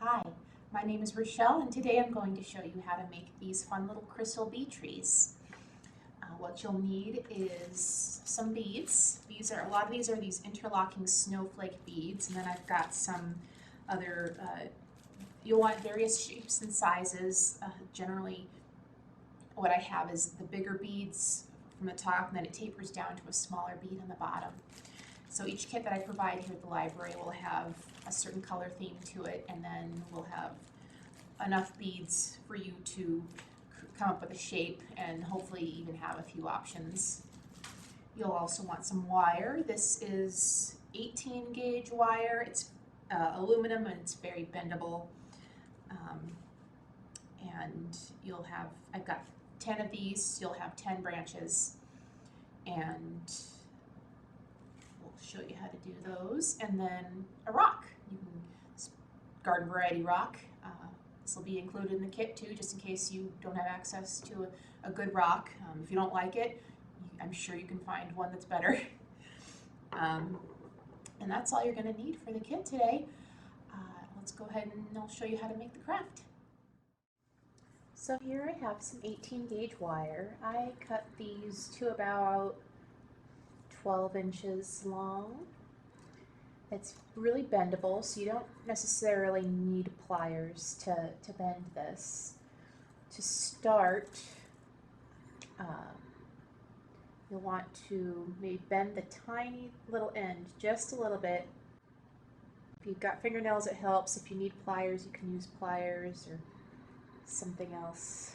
Hi, my name is Rachelle, and today I'm going to show you how to make these fun little crystal bead trees. What you'll need is some beads. A lot of these are these interlocking snowflake beads, and then I've got some other, you'll want various shapes and sizes. Generally, what I have is the bigger beads from the top, and then it tapers down to a smaller bead on the bottom. So each kit that I provide here at the library will have a certain color theme to it, and then we'll have enough beads for you to come up with a shape and hopefully even have a few options. You'll also want some wire. This is 18 gauge wire. It's aluminum and it's very bendable. And I've got 10 of these. You'll have 10 branches, and we'll show you how to do those. And then a rock. You can garden variety rock. This will be included in the kit too, just in case you don't have access to a good rock. If you don't like it, I'm sure you can find one that's better. And that's all you're going to need for the kit today. Let's go ahead and I'll show you how to make the craft. So here I have some 18 gauge wire. I cut these to about 12 inches long. It's really bendable, so you don't necessarily need pliers to bend this. To start, you'll want to maybe bend the tiny little end just a little bit. If you've got fingernails, it helps. If you need pliers, you can use pliers or something else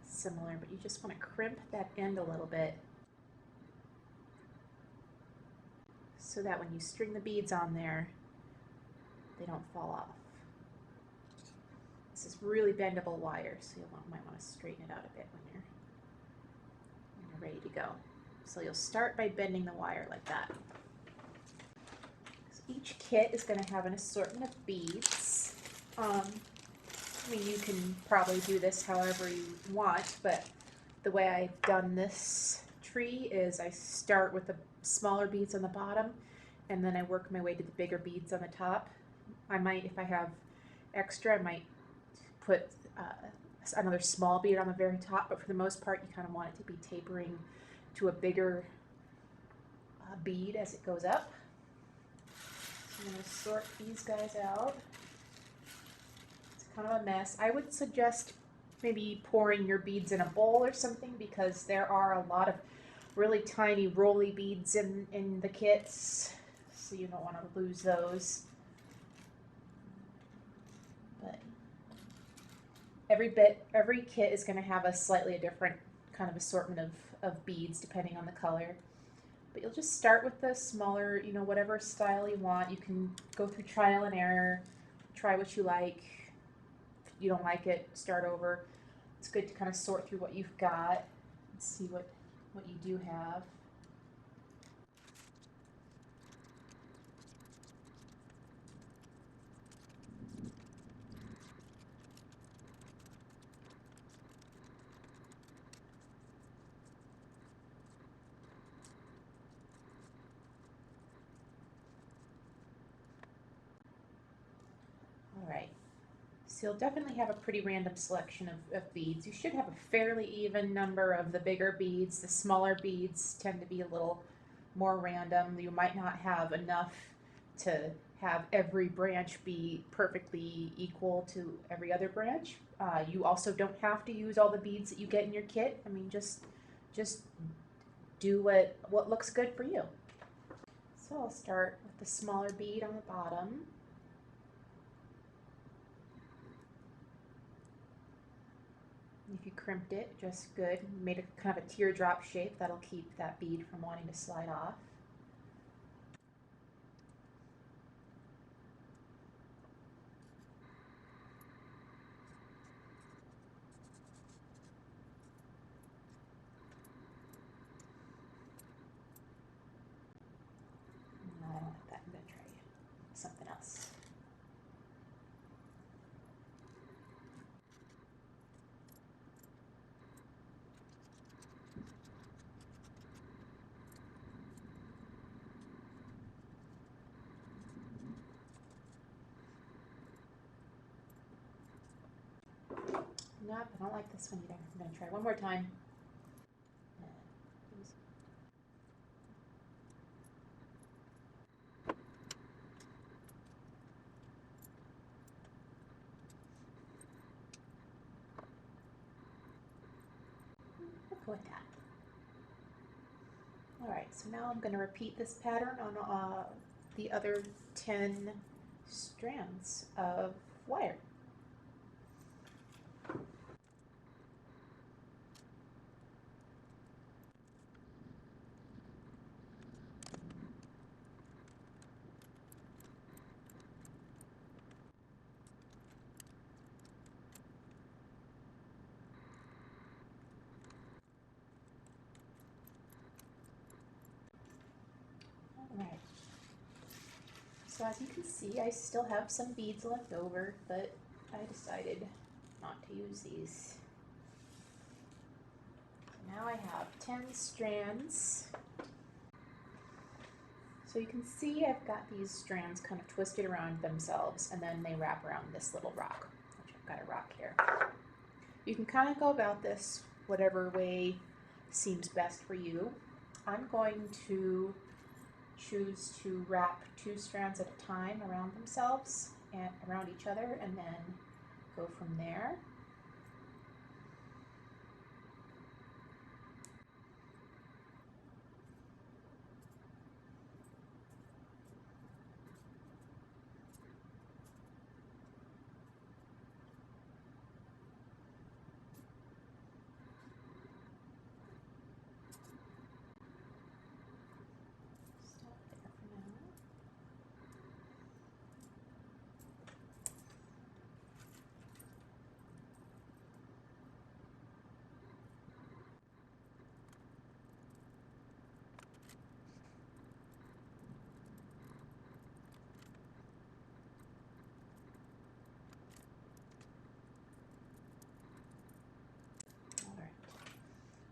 similar, but you just want to crimp that end a little bit so that when you string the beads on there, they don't fall off. This is really bendable wire, so you might want to straighten it out a bit when you're ready to go. So you'll start by bending the wire like that. So each kit is going to have an assortment of beads. I mean, you can probably do this however you want, but the way I've done this tree is I start with the smaller beads on the bottom, and then I work my way to the bigger beads on the top. I might, if I have extra, I might put another small bead on the very top, but for the most part, you kind of want it to be tapering to a bigger bead as it goes up. So I'm going to sort these guys out. Kind of a mess. I would suggest maybe pouring your beads in a bowl or something, because there are a lot of really tiny rolly beads in the kits, so you don't want to lose those. But every kit is going to have a slightly different kind of assortment of beads depending on the color. But you'll just start with the smaller, whatever style you want. You can go through trial and error, try what you like. If you don't like it, start over. It's good to kind of sort through what you've got and see what you do have. All right. So you'll definitely have a pretty random selection of beads. You should have a fairly even number of the bigger beads. The smaller beads tend to be a little more random. You might not have enough to have every branch be perfectly equal to every other branch. You also don't have to use all the beads that you get in your kit. I mean, just do what looks good for you. So I'll start with the smaller bead on the bottom. If you crimped it, just good. Made a kind of a teardrop shape, that'll keep that bead from wanting to slide off. No, I don't like that. I'm going to try something else. Nope, I don't like this one either. I'm going to try one more time. We'll go with that. Alright, so now I'm going to repeat this pattern on the other 10 strands of wire. Alright, so as you can see, I still have some beads left over, but I decided not to use these. Now I have 10 strands. So you can see I've got these strands kind of twisted around themselves, and then they wrap around this little rock, which I've got a rock here. You can kind of go about this whatever way seems best for you. I'm going to choose to wrap 2 strands at a time around themselves and around each other, and then go from there.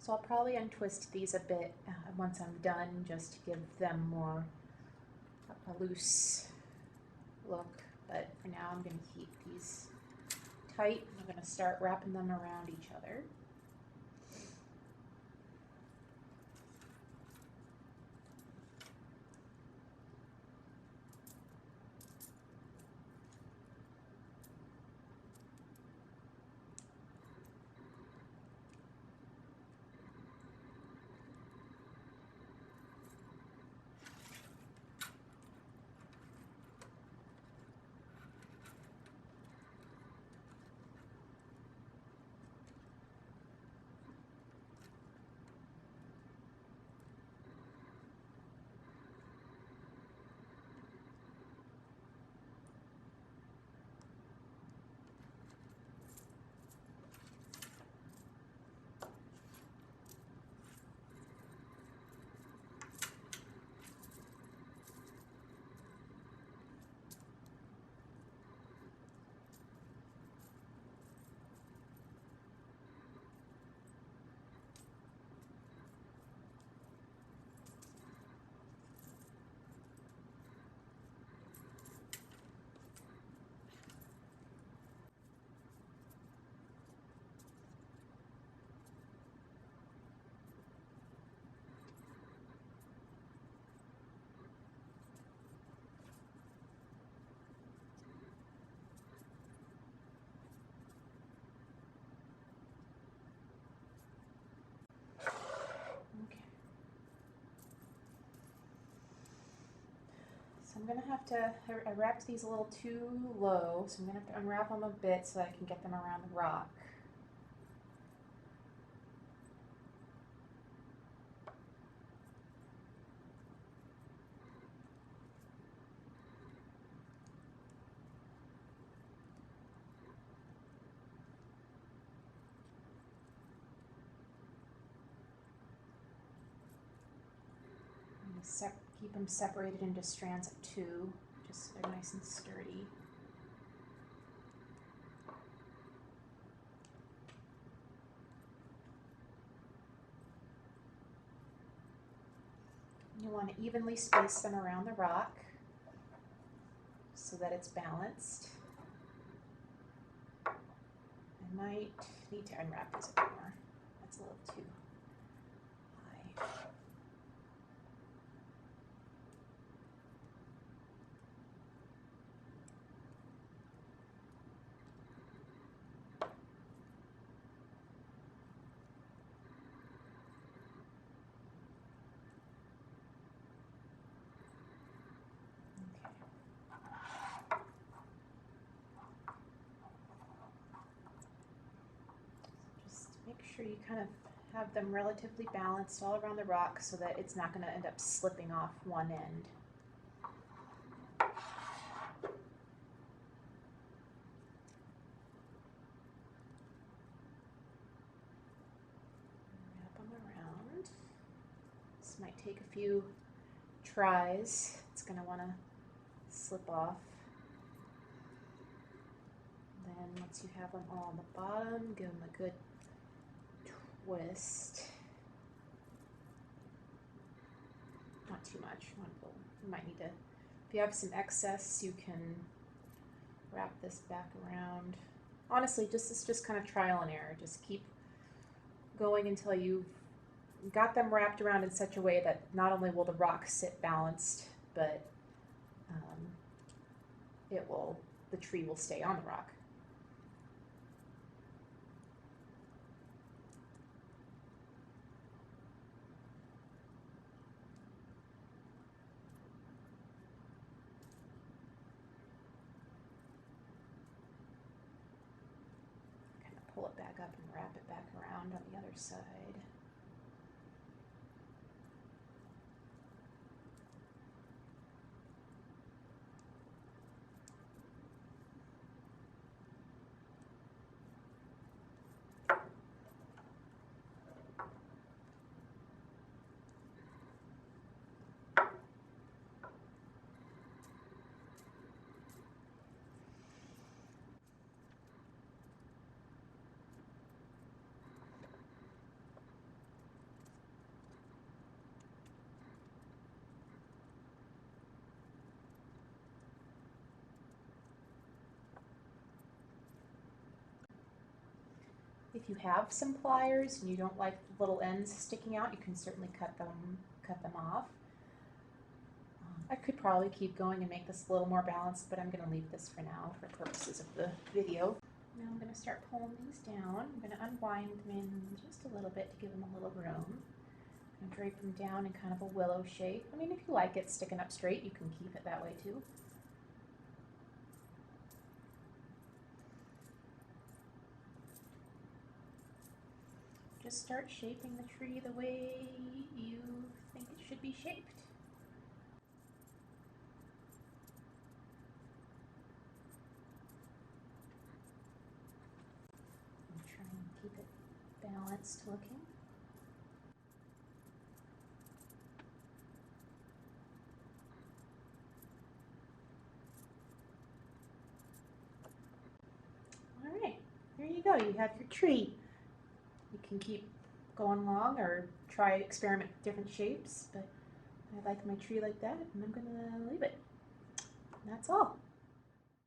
So I'll probably untwist these a bit once I'm done, just to give them more a loose look. But for now, I'm going to keep these tight. I'm going to start wrapping them around each other. So I'm going to have to, I wrapped these a little too low, so I'm going to have to unwrap them a bit so I can get them around the rock. Keep them separated into strands of 2, just so they're nice and sturdy. You want to evenly space them around the rock so that it's balanced. And might need to unwrap this a bit more. That's a little too high. Make sure you kind of have them relatively balanced all around the rock so that it's not going to end up slipping off one end. Wrap them around. This might take a few tries. It's going to want to slip off. Then once you have them all on the bottom, give them a good twist. Not too much. You might need to, if you have some excess, you can wrap this back around. Honestly, it's just kind of trial and error. Just keep going until you've got them wrapped around in such a way that not only will the rock sit balanced, but the tree will stay on the rock. Pull it back up and wrap it back around on the other side. If you have some pliers and you don't like the little ends sticking out, you can certainly cut them off. I could probably keep going and make this a little more balanced, but I'm going to leave this for now for purposes of the video. Now I'm going to start pulling these down. I'm going to unwind them in just a little bit to give them a little room. And drape them down in kind of a willow shape. I mean, if you like it sticking up straight, you can keep it that way too. Just start shaping the tree the way you think it should be shaped. And try and keep it balanced looking. All right, there you go. You have your tree. You can keep going along or try experiment with different shapes, but I like my tree like that, and I'm going to leave it. And that's all.